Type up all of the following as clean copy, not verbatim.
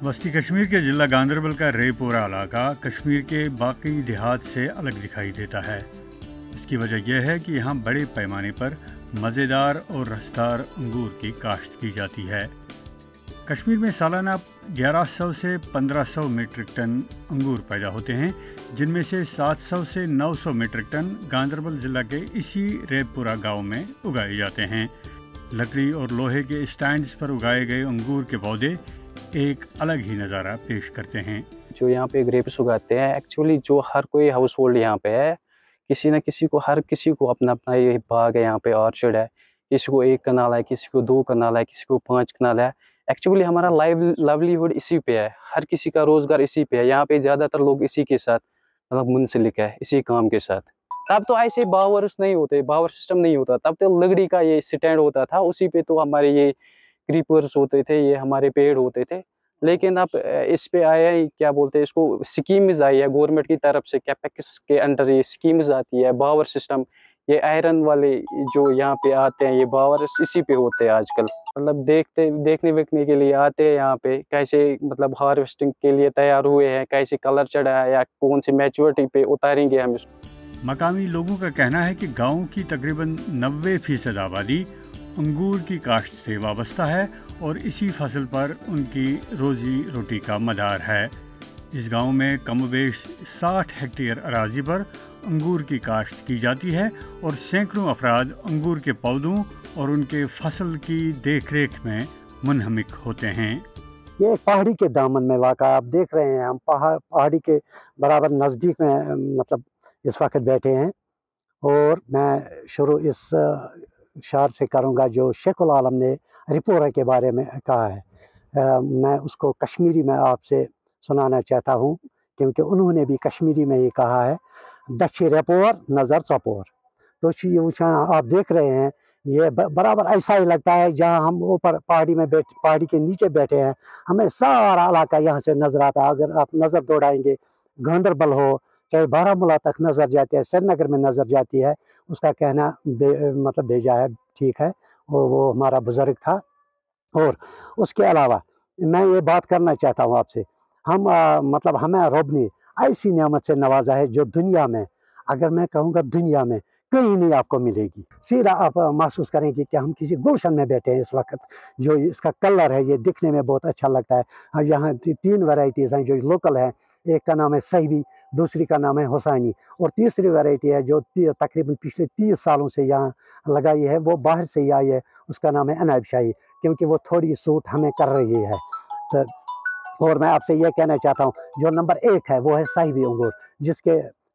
वस्ती कश्मीर के ज़िला गांदरबल का रेपोरा इलाका कश्मीर के बाकी देहात से अलग दिखाई देता है। इसकी वजह यह है कि यहाँ बड़े पैमाने पर मज़ेदार और रसदार अंगूर की काश्त की जाती है। कश्मीर में सालाना 1100 से 1500 मीट्रिक टन अंगूर पैदा होते हैं, जिनमें से 700 से 900 मीट्रिक टन गांदरबल ज़िला के इसी रेपोरा गांव में उगाए जाते हैं। लकड़ी और लोहे के स्टैंड्स पर उगाए गए अंगूर के पौधे एक अलग ही नज़ारा पेश करते हैं। जो यहाँ पे ग्रेप्स उगाते हैं, एक्चुअली जो हर कोई हाउस होल्ड यहाँ पे है, किसी न किसी को, हर किसी को अपना अपना ये बाग है, यहाँ पे ऑर्चर्ड है। किसी को 1 कनाल है, किसी को 2 कनाल है, किसी को 5 कनाल है। एक्चुअली हमारा लाइवलीहुड इसी पे है, हर किसी का रोजगार इसी पे है। यहाँ पे ज़्यादातर लोग इसी के साथ मतलब मुंसलिक है, इसी काम के साथ। तब तो ऐसे बावर्स नहीं होते, बावर सिस्टम नहीं होता, तब तो लकड़ी का ये स्टैंड होता था, उसी पे तो हमारे ये क्रीपर्स होते थे, ये हमारे पेड़ होते थे। लेकिन अब इस पे आया है, क्या बोलते हैं इसको, स्कीम्स आई है गवर्नमेंट की तरफ से, कैपेक्स के अंडर ये स्कीम्स आती है, बावर सिस्टम। ये आयरन वाले जो यहाँ पे आते हैं, ये बावर इसी पे होते हैं आजकल। मतलब देखने वेखने के लिए आते हैं यहाँ पे, कैसे मतलब हार्वेस्टिंग के लिए तैयार हुए हैं, कैसे कलर चढ़ा है या कौन सी मैच्योरिटी पे उतारेंगे हम इसको। मकामी लोगों का कहना है कि गांव की तकरीबन 90% आबादी अंगूर की काश्त से वाबस्ता है और इसी फसल पर उनकी रोजी रोटी का मदार है। इस गांव में कमोबेश 60 हेक्टेयर अराजी पर अंगूर की काश्त की जाती है और सैकड़ों अफराद अंगूर के पौधों और उनके फसल की देखरेख में मुनहमिक होते हैं। ये पहाड़ी के दामन में वाक़ा आप देख रहे हैं, हम पहाड़ी के बराबर नज़दीक में मतलब इस वक्त बैठे हैं। और मैं शुरू इस शार से करूँगा जो शेखुल आलम ने रेपोरा के बारे में कहा है। मैं उसको कश्मीरी में आपसे सुनाना चाहता हूँ, क्योंकि उन्होंने भी कश्मीरी में ये कहा है, दक्षी रेपोर नज़र चपोर। तो ये आप देख रहे हैं, ये बराबर ऐसा ही लगता है जहाँ हम ऊपर पहाड़ी के नीचे बैठे हैं, हमें सारा इलाका यहाँ से नज़र आता है। अगर आप नज़र दौड़ाएंगे, गांदरबल हो चाहे बारामूला तक नज़र जाती है, श्रीनगर में नज़र जाती है। उसका कहना मतलब भेजा है, ठीक है, वो हमारा बुजुर्ग था। और उसके अलावा मैं ये बात करना चाहता हूँ आपसे, हम मतलब हमें रब ने ऐसी नेमत से नवाजा है जो दुनिया में, अगर मैं कहूँगा दुनिया में कहीं नहीं आपको मिलेगी। सीधा आप महसूस करेंगे कि हम किसी गुलशन में बैठे हैं इस वक्त। जो इसका कलर है, ये दिखने में बहुत अच्छा लगता है। यहाँ 3 वैरायटीज़ हैं जो लोकल हैं। एक का नाम है सहीबी, दूसरी का नाम है हुसैनी, और तीसरी वैरायटी है जो तकरीबन पिछले 30 सालों से यहाँ लगाई है, वो बाहर से ही आई है। उसका नाम है अनाब शाही, क्योंकि वो थोड़ी सूट हमें कर रही है। तो और मैं आपसे ये कहना चाहता हूँ, जो नंबर 1 है वो है सहीबी अंगूर,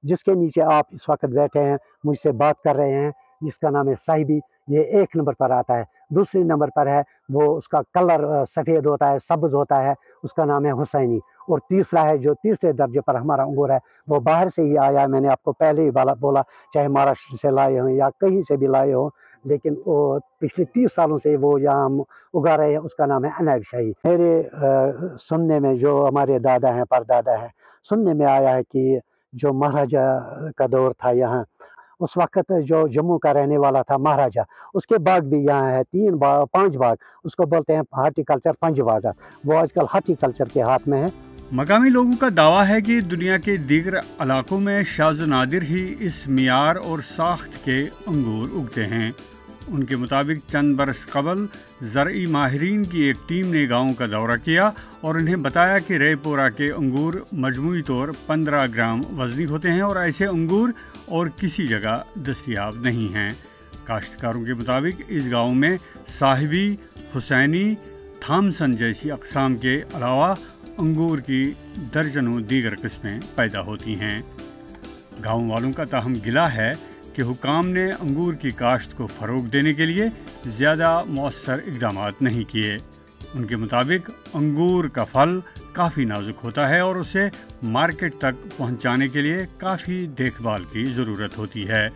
जिसके नीचे आप इस वक्त बैठे हैं, मुझसे बात कर रहे हैं, जिसका नाम है सहीबी। ये 1 नंबर पर आता है। दूसरे नंबर पर है, वो उसका कलर सफ़ेद होता है, सब्ज़ होता है, उसका नाम है हुसैनी। और तीसरा है जो तीसरे दर्जे पर हमारा अंगूर है, वो बाहर से ही आया है। मैंने आपको पहले ही बोला, चाहे महाराष्ट्र से लाए हों या कहीं से भी लाए हों, लेकिन वो पिछले 30 सालों से वो यहाँ हम उगा रहे हैं। उसका नाम है अनाब शाही। मेरे सुनने में, जो हमारे दादा हैं, परदादा हैं, सुनने में आया है कि जो महाराजा का दौर था यहाँ, उस वक्त जो जम्मू का रहने वाला था महाराजा, उसके बाग भी यहाँ है, 5 बाग, उसको बोलते हैं हार्टिकल्चर पंचबागा। वो आजकल हार्टिकल्चर के हाथ में है। मकामी लोगों का दावा है कि दुनिया के दीगर इलाकों में शाज़ नादिर ही इस मियार और साख्त के अंगूर उगते हैं। उनके मुताबिक चंद बरस कबल ज़रई माहिरीन की एक टीम ने गाँव का दौरा किया और उन्हें बताया कि रेपोरा के अंगूर मजमूई तौर 15 ग्राम वज़नी होते हैं और ऐसे अंगूर और किसी जगह दस्तयाब नहीं हैं। काश्तकारों के मुताबिक इस गाँव में साहिबी, हुसैनी, थॉमसन जैसी अक़साम के अलावा अंगूर की दर्जनों दीगर किस्में पैदा होती हैं। गाँव वालों का ताहम गिला है कि हुकाम ने अंगूर की काश्त को फ़रोग़ देने के लिए ज़्यादा मौसर इक़दाम नहीं किए। उनके मुताबिक अंगूर का फल काफ़ी नाजुक होता है और उसे मार्केट तक पहुंचाने के लिए काफ़ी देखभाल की ज़रूरत होती है।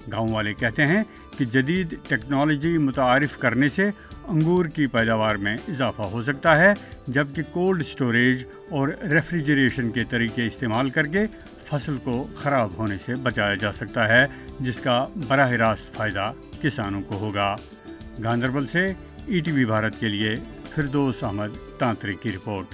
गांव वाले कहते हैं कि जदीद टेक्नोलॉजी मुतारिफ़ करने से अंगूर की पैदावार में इजाफ़ा हो सकता है, जबकि कोल्ड स्टोरेज और रेफ्रिजरेशन के तरीके इस्तेमाल करके फसल को ख़राब होने से बचाया जा सकता है, जिसका बराह रास्त फ़ायदा किसानों को होगा। गांदरबल से ETV भारत के लिए फिरदौस अहमद तांत्रिक की रिपोर्ट।